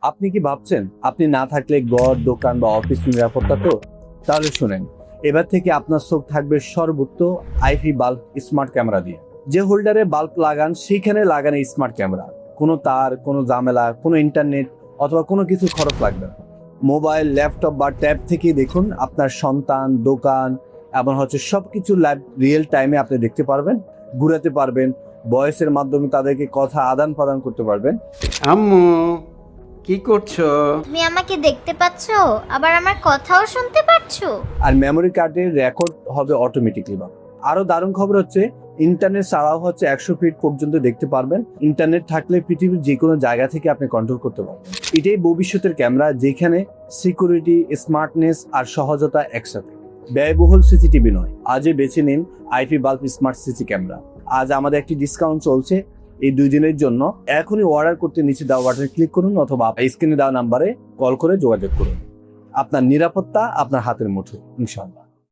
আপনি কি ভাবছেন আপনি না থাকলে ঘর, দোকান বা অফিস নিরাপত্তা তো? তাহলে শুনেন, এবার থেকে আপনার চোখ থাকবে সর্বোচ্চ আইপি বাল্ব স্মার্ট ক্যামেরা দিয়ে। যে হোল্ডারে বাল্ব লাগান সেখানে লাগান এই স্মার্ট ক্যামেরা। কোনো তার, কোনো ঝামেলা, কোনো ইন্টারনেট অথবা কোনো কিছু খরচ লাগবে না। মোবাইল, ল্যাপটপ বা ট্যাব থেকেই দেখুন আপনার সন্তান, দোকান এবং সবকিছু লাইভ রিয়েল টাইমে আপনি দেখতে পারবেন, ঘুরাতে পারবেন, ভয়েসের মাধ্যমে তাদেরকে কথা আদান প্রদান করতে পারবেন। আম্মু কি করছো? তুমি আমাকে দেখতে পাচ্ছো, আবার আমার কথাও শুনতে পাচ্ছো। আর মেমোরি কার্ডের রেকর্ড হবে অটোমেটিকলি। আরো দারুণ খবর হচ্ছে, ইন্টারনেট ছাড়াও 100 ফিট পর্যন্ত দেখতে পারবেন। ইন্টারনেট থাকলে পৃথিবীর যে কোনো জায়গা থেকে আপনি কন্ট্রোল করতে পারবেন। এটাই ভবিষ্যতের ক্যামেরা, যেখানে সিকিউরিটি, স্মার্টনেস আর সহজতা একসাথে। ব্যয়বহুল সিসিটিভি নয়, আজই বেছে নিন IP bulb smart CC camera. আজ আমাদের একটি ডিসকাউন্ট চলছে এই 2 দিনের জন্য। এখনই অর্ডার করতে নিচে দেওয়া বাটনে ক্লিক করুন অথবা স্ক্রিনে দেওয়া নাম্বারে কল করে যোগাযোগ করুন। আপনার নিরাপত্তা আপনার হাতের মুঠোয়, ইনশাআল্লাহ।